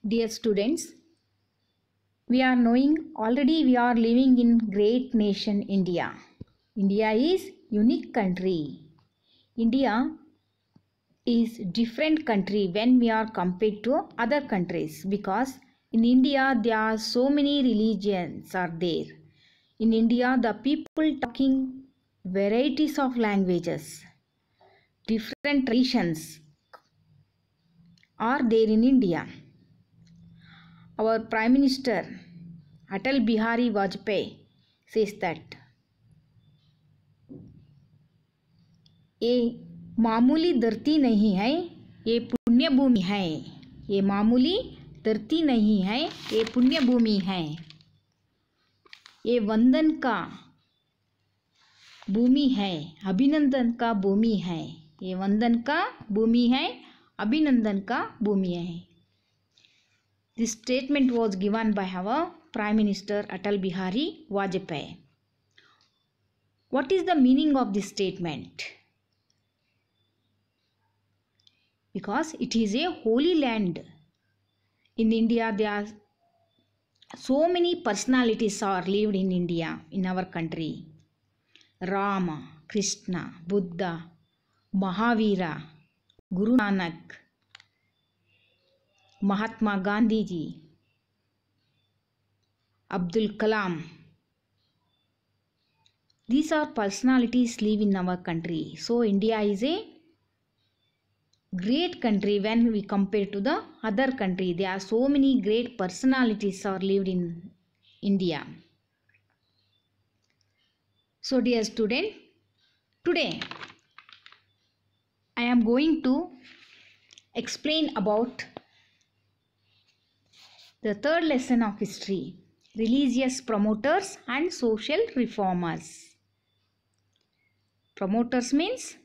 Dear students, we are knowing already we are living in great nation India. India is unique country. India is different country when we are compared to other countries, because in India there are so many religions are there. In India the people talking varieties of languages, different traditions are there in India. Our Prime Minister Atal Bihari Vajpayee says that ये मामूली धरती नहीं है, ये पुण्य भूमि है. ये मामूली धरती नहीं है, ये पुण्य भूमि है. ये वंदन का भूमि है, अभिनंदन का भूमि है. ये वंदन का भूमि है, अभिनंदन का भूमि है. This statement was given by our Prime Minister Atal Bihari Vajpayee. What is the meaning of this statement? Because it is a holy land. In India there are so many personalities are lived in India, in our country. Rama, Krishna, Buddha, Mahavira, Guru Nanak, Mahatma Gandhi ji, Abdul Kalam. These are personalities live in our country. So India is a great country when we compare to the other country. There are so many great personalities are lived in India. So dear student, today I am going to explain about the third lesson of history, religious promoters and social reformers. Promoters means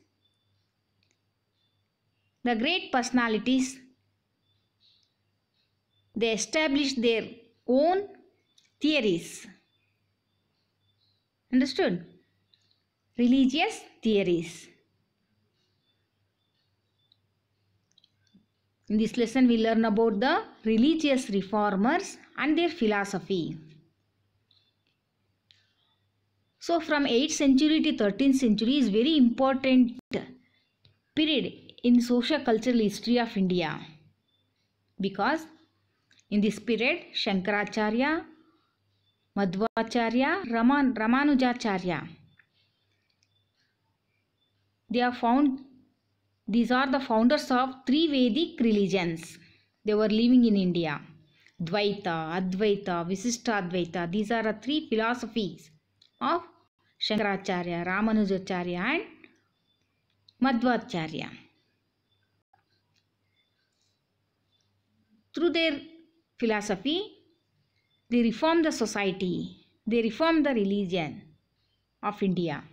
the great personalities. They established their own theories. Understood? Religious theories. In this lesson we learn about the religious reformers and their philosophy. So from 8th century to 13th century is very important period in socio-cultural history of India, because in this period Shankaracharya, Madhvacharya, Ramanujacharya, these are the founders of three Vedic religions. They were living in India. Dvaita, Advaita, Visishtadvaita. These are the three philosophies of Shankaracharya, Ramanujacharya and Madhvacharya. Through their philosophy, they reformed the society. They reformed the religion of India.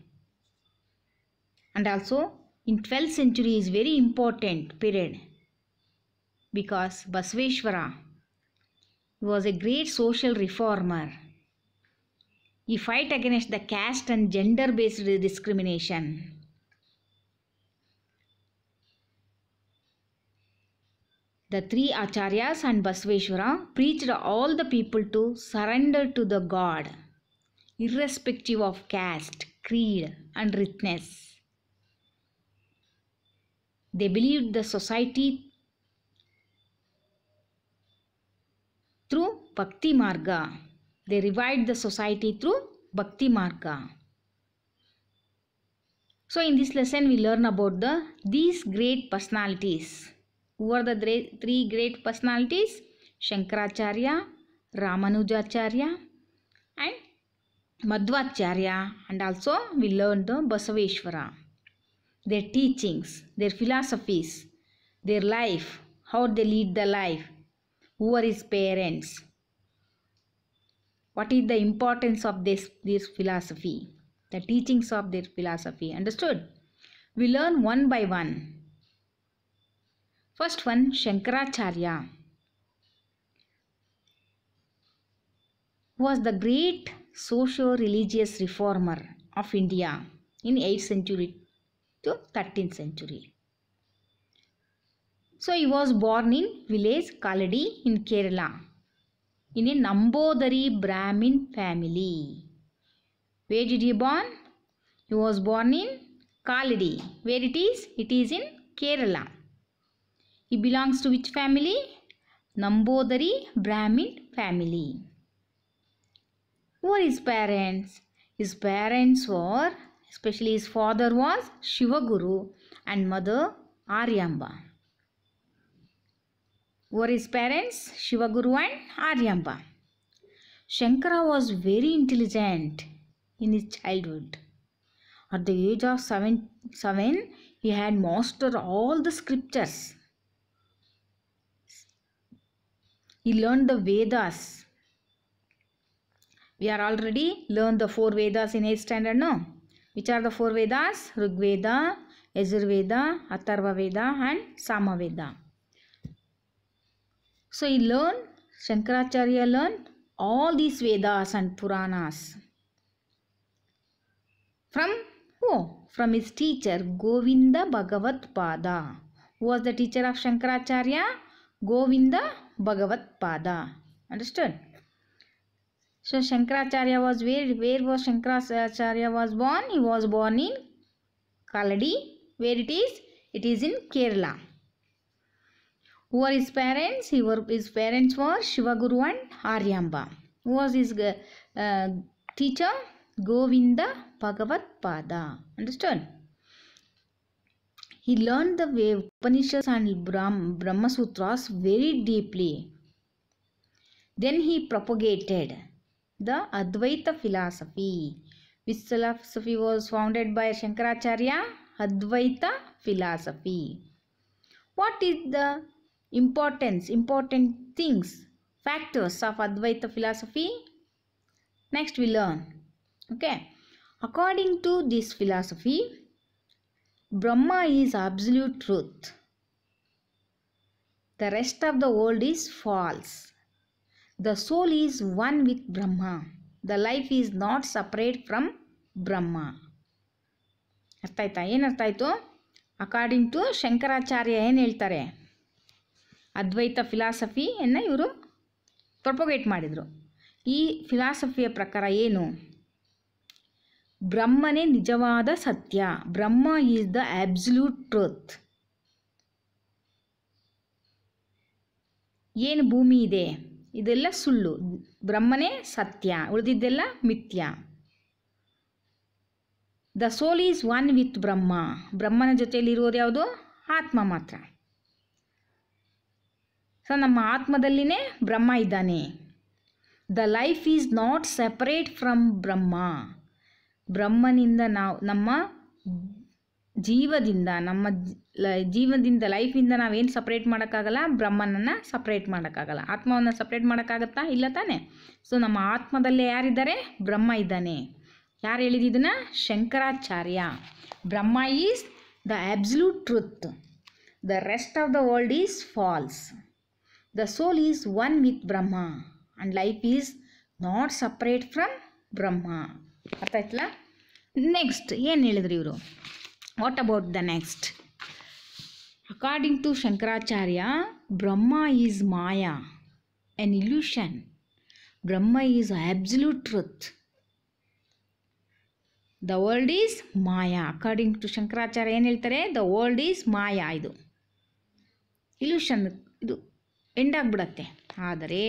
And also in 12th century is very important period, because Basaveshwara was a great social reformer. He fight against the caste and gender based discrimination. The three Acharyas and Basaveshwara preached all the people to surrender to the God, irrespective of caste, creed and richness. They believed the society through Bhakti Marga. They revived the society through Bhakti Marga. So in this lesson we learn about these great personalities. Who are the three great personalities? Shankaracharya, Ramanujacharya and Madhvacharya. And also we learned the Basaveshwara. Their teachings, their philosophies, their life, how they lead the life, who are his parents, what is the importance of this philosophy, the teachings of their philosophy. Understood? We learn one by one. First one, Shankaracharya was the great socio-religious reformer of India in 8th century to 13th century. So he was born in village Kaladi in Kerala in a Nambodari Brahmin family. Where did he born? He was born in Kaladi. Where it is? It is in Kerala. He belongs to which family? Nambodari Brahmin family. Who are his parents? His parents were, especially his father was Shivaguru and mother Aryamba. Who are his parents? Shivaguru and Aryamba. Shankara was very intelligent in his childhood. At the age of seven, he had mastered all the scriptures. He learned the Vedas. We are already learned the 4 Vedas in 8th standard, no? Which are the 4 Vedas? Rigveda, Yajurveda, Atharva Veda and Samaveda. So he learned, Shankaracharya learned all these Vedas and Puranas. From who? From his teacher Govinda Bhagavat Pada. Who was the teacher of Shankaracharya? Govinda Bhagavat Pada. Understood? So Shankaracharya was where was Shankaracharya was born? He was born in Kaladi. Where it is? It is in Kerala. Who are his parents? His parents were Shivaguru and Aryamba. Who was his teacher? Govinda Bhagavat Pada. Understood? He learned the Upanishads and Brahma Sutras very deeply. Then he propagated the Advaita philosophy. Which philosophy was founded by Shankaracharya? Advaita philosophy. What is the important things, factors of Advaita philosophy? Next we learn. Okay. According to this philosophy, Brahma is absolute truth. The rest of the world is false. The soul is one with Brahma. The life is not separate from Brahma. ಅರ್ಥ ಆಯ್ತಾ? ಏನು ಅರ್ಥ ಆಯಿತು? According to Shankaracharya ಏನು ಹೇಳ್ತಾರೆ? ಅದ್ವೈತ ಫಿಲಾಸಫಿಯನ್ನು ಇವರು propagate ಮಾಡಿದರು. ಈ ಫಿಲಾಸಫಿಯ ಪ್ರಕಾರ ಏನು? ಬ್ರಹ್ಮನೇ ನಿಜವಾದ ಸತ್ಯ. Brahma is the absolute truth. ಏನು ಭೂಮಿ ಇದೆ ಇದೆಲ್ಲ ಸುಳ್ಳು, ಬ್ರಹ್ಮನೇ ಸತ್ಯ, ಉಳಿದಿದ್ದೆಲ್ಲ ಮಿಥ್ಯ. The soul is one with Brahma. ಬ್ರಹ್ಮನ ಜೊತೆಯಲ್ಲಿರೋದು ಯಾವುದು? ಆತ್ಮ ಮಾತ್ರ. ಸೊ ನಮ್ಮ ಆತ್ಮದಲ್ಲಿನೇ ಬ್ರಹ್ಮ ಇದ್ದಾನೆ. The life is not separate from Brahma. ಬ್ರಹ್ಮನಿಂದ ನಾವು ನಮ್ಮ ಜೀವದಿಂದ ಲೈಫಿಂದ ನಾವೇನು ಸಪ್ರೇಟ್ ಮಾಡೋಕ್ಕಾಗಲ್ಲ, ಬ್ರಹ್ಮನನ್ನು ಸಪ್ರೇಟ್ ಮಾಡೋಕ್ಕಾಗಲ್ಲ. ಆತ್ಮವನ್ನು ಸಪ್ರೇಟ್ ಮಾಡೋಕ್ಕಾಗತ್ತಾ? ಇಲ್ಲ ತಾನೆ. ಸೊ ನಮ್ಮ ಆತ್ಮದಲ್ಲೇ ಯಾರಿದ್ದಾರೆ? ಬ್ರಹ್ಮ ಇದ್ದಾನೆ. ಯಾರು ಹೇಳಿದ್ದನ್ನ? Shankaracharya. Brahma is the absolute truth. The rest of the world is false. The soul is one with Brahma and life is not separate from Brahma. ಅರ್ಥ ಆಯ್ತಲ್ಲ? ನೆಕ್ಸ್ಟ್ ಏನು ಹೇಳಿದ್ರು ಇವರು? What about the next? According to Shankaracharya, Brahma is maya, an illusion. Brahma is absolute truth. The world is maya. According to Shankaracharya ಏನು ಹೇಳ್ತಾರೆ? The world is maya. ಇದು illusion, ಇದು end ಆಗಿಬಿಡತ್ತೆ. ಆದರೆ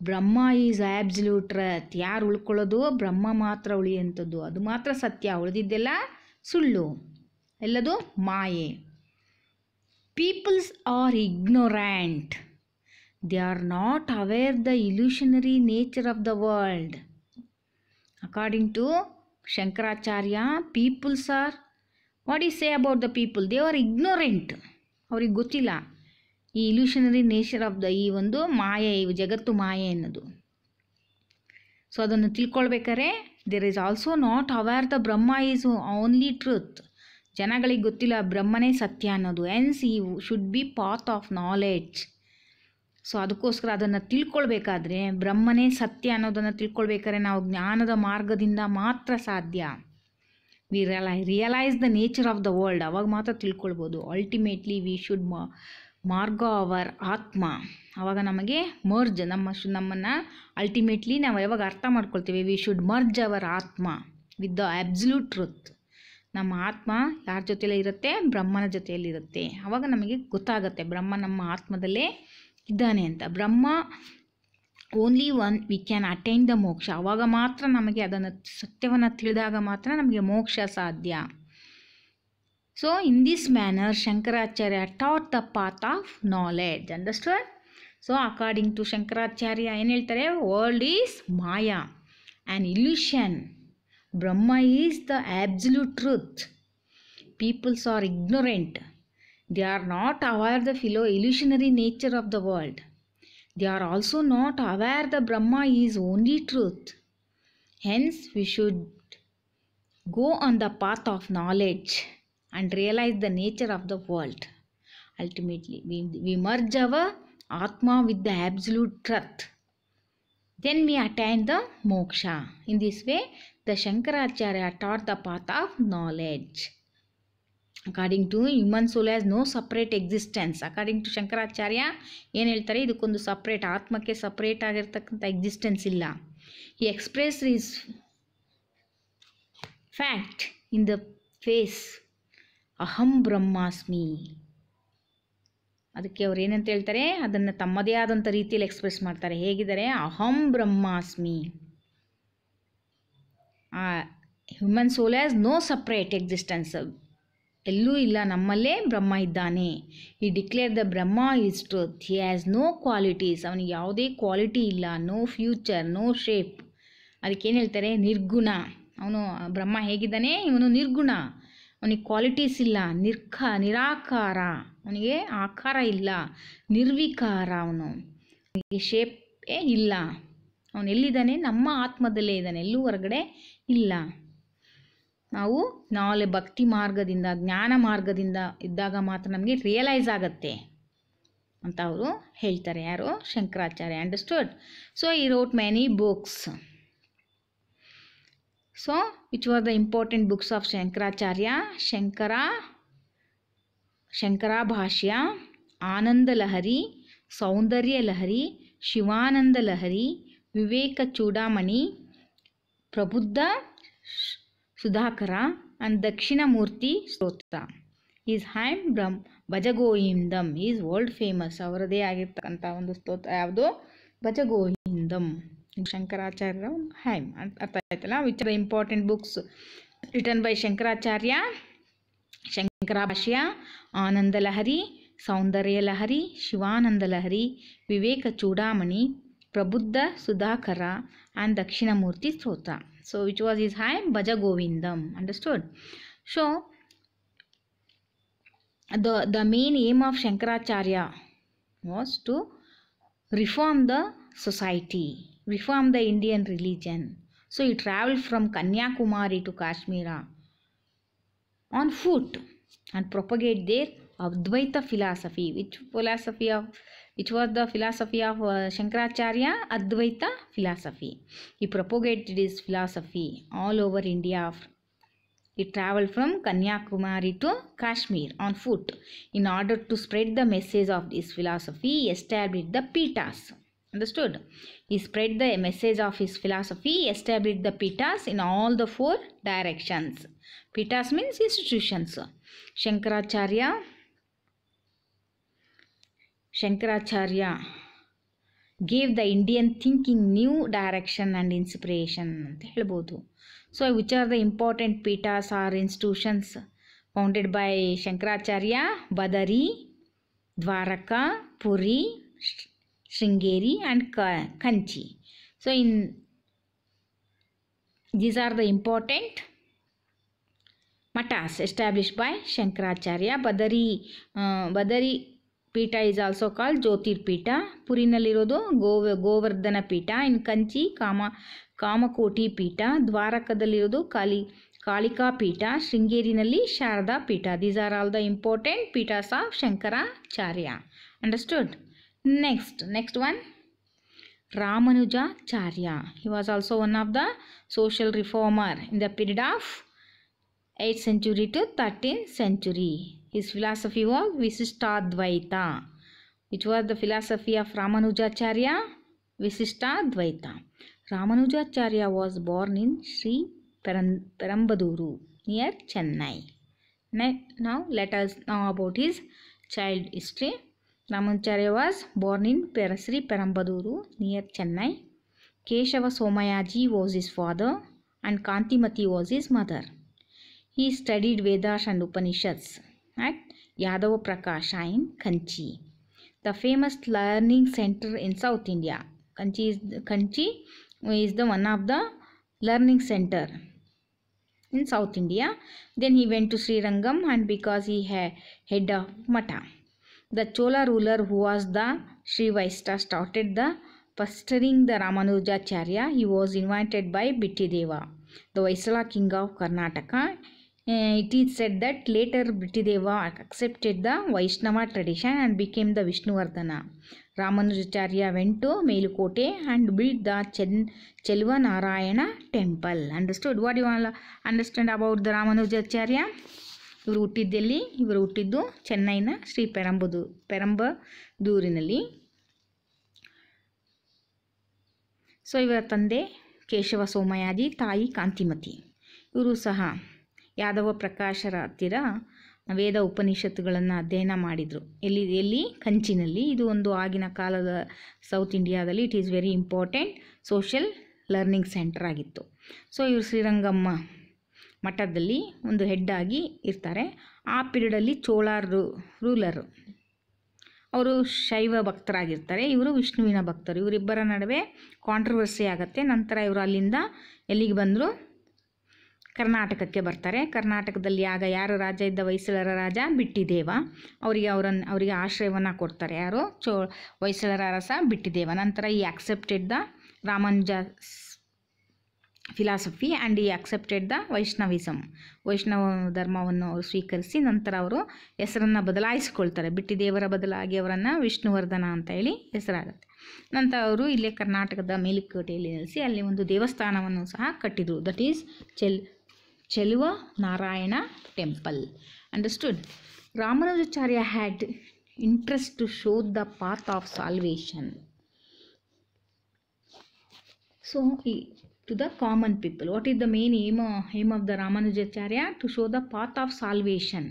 ಬ್ರಹ್ಮ ಈಸ್ ಆಬ್ಸಲ್ಯೂಟ್ ಟ್ರತ್. ಯಾರು ಉಳ್ಕೊಳ್ಳೋದು? ಬ್ರಹ್ಮ ಮಾತ್ರ ಉಳಿಯುವಂಥದ್ದು. ಅದು ಮಾತ್ರ ಸತ್ಯ, ಉಳಿದಿದ್ದೆಲ್ಲ ಸುಳ್ಳು, ಎಲ್ಲದು ಮಾಯೆ. Peoples are ignorant. They are not aware the illusionary nature of the world. According to Shankaracharya, peoples are, what is say about the people? They are ignorant. ಅವ್ರಿಗೆ ಗೊತ್ತಿಲ್ಲ ಈ ಇಲ್ಯೂಷನರಿ ನೇಚರ್ ಆಫ್ ದ, ಈ ಒಂದು ಮಾಯೆ, ಈ ಜಗತ್ತು ಮಾಯೆ ಅನ್ನೋದು. ಸೊ ಅದನ್ನು ತಿಳ್ಕೊಳ್ಬೇಕಾದ್ರೆ there is also not aware the Brahma is only truth. ಜನಗಳಿಗೆ ಗೊತ್ತಿಲ್ಲ ಬ್ರಹ್ಮನೇ ಸತ್ಯ ಅನ್ನೋದು. Hence he should be path of knowledge. So ಅದಕ್ಕೋಸ್ಕರ ಅದನ್ನು ತಿಳ್ಕೊಳ್ಬೇಕಾದ್ರೆ, ಬ್ರಹ್ಮನೇ ಸತ್ಯ ಅನ್ನೋದನ್ನು ತಿಳ್ಕೊಳ್ಬೇಕಾದ್ರೆ ನಾವು ಜ್ಞಾನದ ಮಾರ್ಗದಿಂದ ಮಾತ್ರ ಸಾಧ್ಯ. Realise the nature of the world. ಅವಾಗ ಮಾತ್ರ ತಿಳ್ಕೊಳ್ಬೋದು. ಅಲ್ಟಿಮೇಟ್ಲಿ ವಿ ಶುಡ್ ಮಾರ್ಗ ಅವರ್ ಆತ್ಮ. ಆವಾಗ ನಮಗೆ ಮರ್ಜ್ ನಮ್ಮನ್ನು ಅಲ್ಟಿಮೇಟ್ಲಿ ನಾವು ಯಾವಾಗ ಅರ್ಥ ಮಾಡ್ಕೊಳ್ತೀವಿ, ವಿ ಶುಡ್ ಮರ್ಜ್ ಅವರ್ ಆತ್ಮ ವಿತ್ ದ ಅಬ್ಸಲ್ಯೂಟ್ ಟ್ರುತ್. ನಮ್ಮ ಆತ್ಮ ಯಾರ ಜೊತೆಯಲ್ಲೇ ಇರುತ್ತೆ? ಬ್ರಹ್ಮನ ಜೊತೆಯಲ್ಲಿರುತ್ತೆ. ಆವಾಗ ನಮಗೆ ಗೊತ್ತಾಗುತ್ತೆ ಬ್ರಹ್ಮ ನಮ್ಮ ಆತ್ಮದಲ್ಲೇ ಇದ್ದಾನೆ ಅಂತ. Brahma only one we can attain the moksha. ಆವಾಗ ಮಾತ್ರ ನಮಗೆ ಅದನ್ನು ಸತ್ಯವನ್ನು ತಿಳಿದಾಗ ಮಾತ್ರ ನಮಗೆ ಮೋಕ್ಷ ಸಾಧ್ಯ. So in this manner Shankaracharya taught the path of knowledge. Understood? So according to Shankaracharya ಏನು ಹೇಳ್ತಾರೆ? World is maya, an illusion. Brahma is the absolute truth. Peoples are ignorant. They are not aware the illusionary nature of the world. They are also not aware the Brahma is only truth. Hence, we should go on the path of knowledge and realize the nature of the world. Ultimately, we merge our Atma with the absolute truth. Then we attain the moksha. In this way, the Shankaracharya taught the path of knowledge. According to human soul has no separate existence. According to Shankaracharya ಏನು ಹೇಳ್ತಾರೆ? ಇದಕ್ಕೊಂದು separate, ಆತ್ಮಕ್ಕೆ separate ಆಗಿರ್ತಕ್ಕಂಥ existence ಇಲ್ಲ. He expressed his fact in the face ಅಹಂ ಬ್ರಹ್ಮಾಸ್ಮಿ. ಅದಕ್ಕೆ ಅವ್ರು ಏನಂತ ಹೇಳ್ತಾರೆ? ಅದನ್ನು ತಮ್ಮದೇ ಆದಂಥ ರೀತಿಯಲ್ಲಿ ಎಕ್ಸ್ಪ್ರೆಸ್ ಮಾಡ್ತಾರೆ. ಹೇಗಿದ್ದಾರೆ? ಅಹಂ ಬ್ರಹ್ಮಾಸ್ಮಿ. Human soul has no separate existence. ಎಲ್ಲೂ ಇಲ್ಲ, ನಮ್ಮಲ್ಲೇ ಬ್ರಹ್ಮ ಇದ್ದಾನೆ. He declare the Brahma is truth. He has no qualities. ಅವನಿಗೆ ಯಾವುದೇ ಕ್ವಾಲಿಟಿ ಇಲ್ಲ. No future, no shape. ಅದಕ್ಕೇನು ಹೇಳ್ತಾರೆ? ನಿರ್ಗುಣ. ಅವನು ಬ್ರಹ್ಮ ಹೇಗಿದ್ದಾನೆ? ಇವನು ನಿರ್ಗುಣ. ಅವನಿಗೆ ಕ್ವಾಲಿಟೀಸ್ ಇಲ್ಲ. ನಿರಾಕಾರ. ಅವನಿಗೆ ಆಕಾರ ಇಲ್ಲ. ನಿರ್ವಿಕಾರ. ಅವನಿಗೆ ಶೇಪೇ ಇಲ್ಲ. ಅವನು ಎಲ್ಲಿದ್ದಾನೆ? ನಮ್ಮ ಆತ್ಮದಲ್ಲೇ ಇದ್ದಾನೆ, ಎಲ್ಲೂ ಹೊರಗಡೆ ಇಲ್ಲ. ನಾವು ನಾಳೆ ಭಕ್ತಿ ಮಾರ್ಗದಿಂದ, ಜ್ಞಾನ ಮಾರ್ಗದಿಂದ ಇದ್ದಾಗ ಮಾತ್ರ ನಮಗೆ ರಿಯಲೈಸ್ ಆಗತ್ತೆ ಅಂತ ಅವರು ಹೇಳ್ತಾರೆ. ಯಾರು? Shankaracharya. Understood? So he wrote many books. So which were the important books of Shankaracharya? Shankara Bhashya, Ananda Lahari, ಸೌಂದರ್ಯ ಲಹರಿ, ಶಿವಾನಂದ ಲಹರಿ, ವಿವೇಕ ಚೂಡಾಮಣಿ, ಪ್ರಬುದ್ಧ Sudhakar and Dakshinamurthy Stotra. Is hymn Bhaja Govindam is world famous. ಅವರದೇ ಆಗಿರ್ತಕ್ಕಂಥ ಒಂದು ಸ್ತೋತ್ರ ಯಾವುದು? ಭಜಗೋವಿಂದಂ. ಶಂಕರಾಚಾರ್ಯರ ಹೈಮ್ ಅರ್ಥ ಆಯ್ತಲ್ಲ. Which are the important books written by Shankaracharya? Shankara Bhashya, Ananda Lahari, ಸೌಂದರ್ಯ ಲಹರಿ, ಶಿವಾನಂದ ಲಹರಿ, ವಿವೇಕ ಚೂಡಾಮಣಿ, ಪ್ರಬುದ್ಧ ಸುಧಾಕರ and ದಕ್ಷಿಣಮೂರ್ತಿ ಸ್ತೋತ್ರ. So which was his hymn? Bhaja Govindam. Understood? So the main aim of Shankaracharya was to reform the society, reform the Indian religion. So he travelled from Kanyakumari to Kashmir on foot and propagate their Advaita philosophy. Which was the philosophy of Shankaracharya? Advaita philosophy. He propagated his philosophy all over India. He travelled from Kanyakumari to Kashmir on foot. In order to spread the message of this philosophy, he established the Pitas. Understood? He spread the message of his philosophy, established the Pitas in all the 4 directions. Pitas means institutions. Shankaracharya gave the Indian thinking new direction and inspiration ಅಂತ ಹೇಳ್ಬೋದು. So which are the important Pitas or institutions founded by Shankaracharya? Badari, Dwaraka, Puri, Sringeri and Kanchi. So these are the important matas established by Shankaracharya. Badari ಪೀಠ is also called Jyothir ಪೀಠ. ಪುರಿನಲ್ಲಿರೋದು ಗೋವರ್ಧನ ಪೀಠ. ಇನ್ ಕಂಚಿ ಕಾಮಕೋಟಿ ಪೀಠ. ದ್ವಾರಕದಲ್ಲಿರೋದು ಕಾಳಿಕಾ ಪೀಠ. ಶೃಂಗೇರಿನಲ್ಲಿ Sharada Peetha. These are all the important peethas of Shankaracharya. Understood? Next one Ramanujacharya. He was also one of the social reformer in the period of 8th century to 13th century. His philosophy was Visishtadvaita. Which was the philosophy of Ramanujacharya? Visishtadvaita. Ramanujacharya was born in Sri Perambaduru near Chennai. Now let us know about his child history. Ramanujacharya was born in Sri Perambaduru near Chennai. Keshava Somayaji was his father and Kantimati was his mother. He studied Vedas and Upanishads at Yadava Prakasha in Kanchi, the famous learning center in South India. Kanchi is the one of the learning center in South India. Then he went to Srirangam, and because he had head of Mata, the Chola ruler who was the Sri Vaishta started the pastoring the Ramanujacharya. He was invited by Bittideva, the Vaisala king of Karnataka. It is said that later Bittideva accepted the Vaishnava tradition and became the Vishnuvardhana. Ramanujacharya went to Melukote and built the Chelva Narayana temple. Understood? What do you want to understand about the Ramanujacharya? ಇವರು ಹುಟ್ಟಿದ್ದೆಲ್ಲಿ? ಇವರು ಹುಟ್ಟಿದ್ದು ಚೆನ್ನೈನ Shri ಪೆರಂಬದೂರಿನಲ್ಲಿ. So ಇವರ ತಂದೆ ಕೇಶವ ಸೋಮಯಾಜಿ, ತಾಯಿ ಕಾಂತಿಮತಿ. ಇವರು ಸಹ ಯಾದವ ಪ್ರಕಾಶರ ಹತ್ತಿರ ವೇದ ಉಪನಿಷತ್ತುಗಳನ್ನು ಅಧ್ಯಯನ ಮಾಡಿದರು. ಎಲ್ಲಿ ಕಂಚಿನಲ್ಲಿ. ಇದು ಒಂದು ಆಗಿನ ಕಾಲದ ಸೌತ್ ಇಂಡಿಯಾದಲ್ಲಿ it is very important social learning centre ಆಗಿತ್ತು. ಸೊ ಇವರು ಶ್ರೀರಂಗಮ್ಮ ಮಠದಲ್ಲಿ ಒಂದು ಹೆಡ್ ಆಗಿ ಇರ್ತಾರೆ. ಆ ಪೀರಿಯಡಲ್ಲಿ ಚೋಳ ರೂಲರು ಅವರು ಶೈವ ಭಕ್ತರಾಗಿರ್ತಾರೆ, ಇವರು ವಿಷ್ಣುವಿನ ಭಕ್ತರು. ಇವರಿಬ್ಬರ ನಡುವೆ ಕಾಂಟ್ರವರ್ಸಿ ಆಗುತ್ತೆ. ನಂತರ ಇವರು ಅಲ್ಲಿಂದ ಎಲ್ಲಿಗೆ ಬಂದರು? ಕರ್ನಾಟಕಕ್ಕೆ ಬರ್ತಾರೆ. ಕರ್ನಾಟಕದಲ್ಲಿ ಆಗ ಯಾರು ರಾಜ ಇದ್ದ? ಹೊಯ್ಸಳರ ರಾಜ ಬಿಟ್ಟಿದೇವ. ಅವರಿಗೆ ಆಶ್ರಯವನ್ನು ಕೊಡ್ತಾರೆ. ಯಾರು? ಹೊಯ್ಸಳರ ಅರಸ ಬಿಟ್ಟಿದೇವ. ನಂತರ ಈ accepted the Ramanuja philosophy and ಈ ಆಕ್ಸೆಪ್ಟೆಡ್ ದ ವೈಷ್ಣವಿಸಮ್. ವೈಷ್ಣವ ಧರ್ಮವನ್ನು ಅವರು ಸ್ವೀಕರಿಸಿ ನಂತರ ಅವರು ಹೆಸರನ್ನು ಬದಲಾಯಿಸಿಕೊಳ್ತಾರೆ. ಬಿಟ್ಟಿದೇವರ ಬದಲಾಗಿ ಅವರನ್ನು ವಿಷ್ಣುವರ್ಧನ ಅಂತ ಹೇಳಿ ಹೆಸರಾಗುತ್ತೆ. ನಂತರ ಅವರು ಇಲ್ಲೇ ಕರ್ನಾಟಕದ ಮೇಲುಕೋಟೆಯಲ್ಲಿ ನೆಲೆಸಿ ಅಲ್ಲಿ ಒಂದು ದೇವಸ್ಥಾನವನ್ನು ಸಹ ಕಟ್ಟಿದರು. That is Cheluva Narayana temple. Understood? Ramanujacharya had interest to show the path of salvation. So to the common people, what is the main aim of the Ramanujacharya? To show the path of salvation.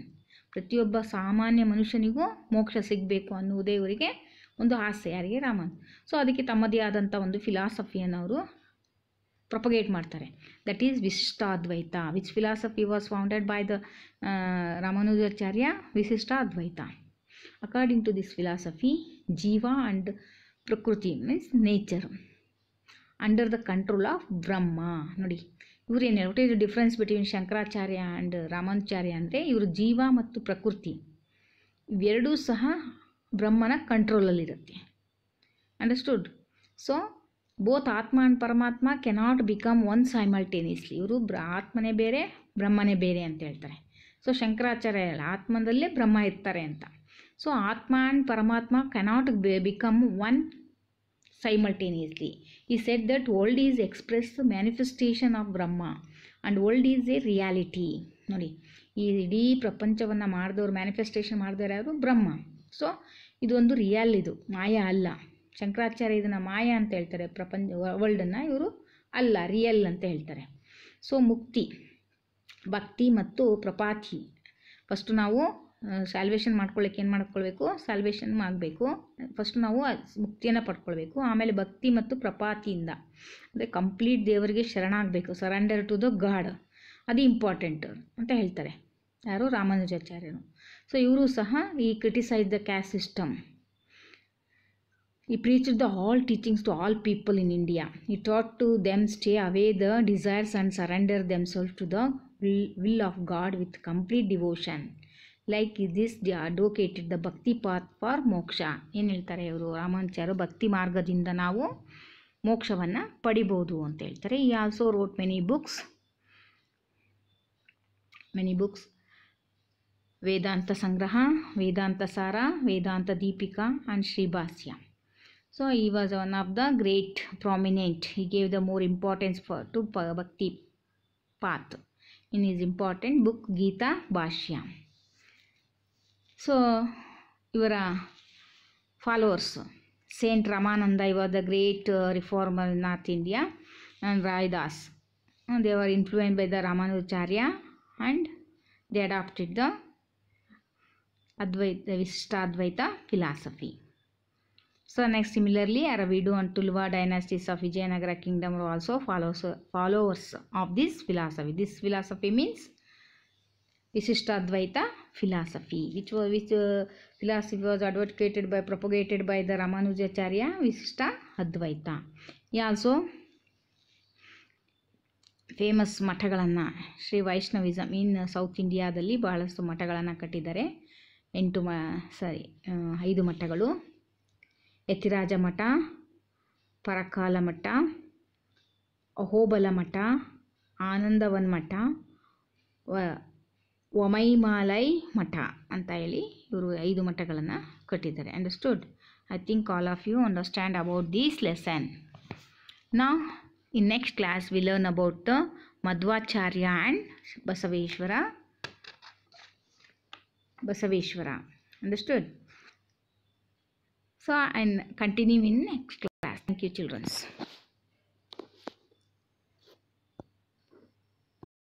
ಪ್ರತಿಯೊಬ್ಬ ಸಾಮಾನ್ಯ ಮನುಷ್ಯನಿಗೂ ಮೋಕ್ಷ ಸಿಗಬೇಕು ಅನ್ನುವುದೇ ಇವರಿಗೆ ಒಂದು ಆಸೆ. ಯಾರಿಗೆ? Raman. So ಅದಕ್ಕೆ ತಮ್ಮದೇ ಆದಂಥ ಒಂದು ಫಿಲಾಸಫಿಯನ್ನು ಅವರು ಪ್ರೊಪಗೇಟ್ ಮಾಡ್ತಾರೆ. That is Vishishtadvaita. Which philosophy was founded by the Ramanujacharya? Vishishtadvaita. According to this philosophy, jiva and prakriti means nature under the control of Brahma. ನೋಡಿ ಇವರೇನು what is the difference between Shankaracharya and Ramanujacharya ಅಂದರೆ ಇವರು ಜೀವ ಮತ್ತು ಪ್ರಕೃತಿ ಇವೆರಡೂ ಸಹ ಬ್ರಹ್ಮನ ಕಂಟ್ರೋಲಲ್ಲಿರುತ್ತೆ. Understood? So both atma and paramatma cannot become one simultaneously. ಇವರು ಆತ್ಮನೇ ಬೇರೆ ಬ್ರಹ್ಮನೇ ಬೇರೆ ಅಂತ ಹೇಳ್ತಾರೆ. ಸೊ ಶಂಕರಾಚಾರ್ಯ ಹೇಳ ಆತ್ಮದಲ್ಲೇ ಬ್ರಹ್ಮ ಇರ್ತಾರೆ ಅಂತ. ಸೊ ಆತ್ಮ and paramatma cannot become one simultaneously. He said that world is expressed manifestation of Brahma and world is a reality. ನೋಡಿ ಈ ಇಡೀ ಪ್ರಪಂಚವನ್ನು ಮಾಡಿದವರು ಮ್ಯಾನಿಫೆಸ್ಟೇಷನ್ ಮಾಡಿದವರು ಯಾರು? ಬ್ರಹ್ಮ. ಸೊ ಇದೊಂದು ರಿಯಲ್, ಇದು ಮಾಯಾ ಅಲ್ಲ. ಶಂಕರಾಚಾರ್ಯ ಇದನ್ನು ಮಾಯಾ ಅಂತ ಹೇಳ್ತಾರೆ, ವರ್ಲ್ಡನ್ನು. ಇವರು ಅಲ್ಲ, ರಿಯಲ್ ಅಂತ ಹೇಳ್ತಾರೆ. ಸೊ ಮುಕ್ತಿ, ಭಕ್ತಿ ಮತ್ತು ಪ್ರಪಾತಿ. ಫಸ್ಟು ನಾವು ಸ್ಯಾಲ್ವೇಷನ್ ಮಾಡ್ಕೊಳ್ಳೋಕೆ ಏನು ಮಾಡ್ಕೊಳ್ಬೇಕು? ಸ್ಯಾಲ್ವೇಷನ್ ಆಗಬೇಕು. ಫಸ್ಟ್ ನಾವು ಮುಕ್ತಿಯನ್ನು ಪಡ್ಕೊಳ್ಬೇಕು. ಆಮೇಲೆ ಭಕ್ತಿ ಮತ್ತು ಪ್ರಪಾತಿಯಿಂದ ಅಂದರೆ ಕಂಪ್ಲೀಟ್ ದೇವರಿಗೆ ಶರಣಾಗಬೇಕು, ಸರೆಂಡರ್ ಟು ದ ಗಾಡ್. ಅದು ಇಂಪಾರ್ಟೆಂಟ್ ಅಂತ ಹೇಳ್ತಾರೆ ಯಾರು? ರಾಮಾನುಜಾಚಾರ್ಯರು. ಸೊ ಇವರು ಸಹ ಈ criticise the caste system. He preached the all teachings to all people in India. He taught to them stay away the desires and surrender themselves to the will of God with complete devotion. Like this, they advocated the bhakti path for moksha. ಏನು ಹೇಳ್ತಾರೆ ಇವರು? ರಾಮಾನುಜಾಚಾರ್ಯರು ಭಕ್ತಿ ಮಾರ್ಗದಿಂದ ನಾವು ಮೋಕ್ಷವನ್ನು ಪಡಿಬೋದು ಅಂತ ಹೇಳ್ತಾರೆ. He also wrote many books. ವೇದಾಂತ ಸಂಗ್ರಹ, ವೇದಾಂತ ಸಾರ, ವೇದಾಂತ ದೀಪಿಕಾ and ಶ್ರೀ ಭಾಷ್ಯ. So he was one of the great prominent. He gave the more importance to bhakti path in his important book Gita Bhashya. So ಇವರ followers. Saint Ramananda was the great reformer in North India, and Raidas. They were influenced by the Ramanujacharya and they adopted the Advaita, Vishishtadvaita philosophy. So next, similarly, Aravidu and Tulva dynasties of Vijayanagara kingdom were also followers of this philosophy. This philosophy means Vishishtadvaita philosophy, which philosophy was advocated by, propagated by the Ramanujacharya, Visishta Advaita. He also famous ಮಠಗಳನ್ನು Sri Vaishnavism in South ಇಂಡಿಯಾದಲ್ಲಿ ಬಹಳಷ್ಟು ಮಠಗಳನ್ನು ಕಟ್ಟಿದ್ದಾರೆ. 5 ಮಠಗಳು: ಯತಿರಾಜ ಮಠ, ಪರಕಾಲ ಮಠ, ಅಹೋಬಲ ಮಠ, ಆನಂದವನ್ ಮಠ, ವಮೈಮಾಲೈ ಮಠ ಅಂತ ಹೇಳಿ ಇವರು 5 ಮಠಗಳನ್ನು ಕಟ್ಟಿದ್ದಾರೆ. Understood? I think all of you understand about this lesson. Now in next class we learn about the Madhvacharya and Basaveshwara. Understood? So and continue in next class. Thank you, children.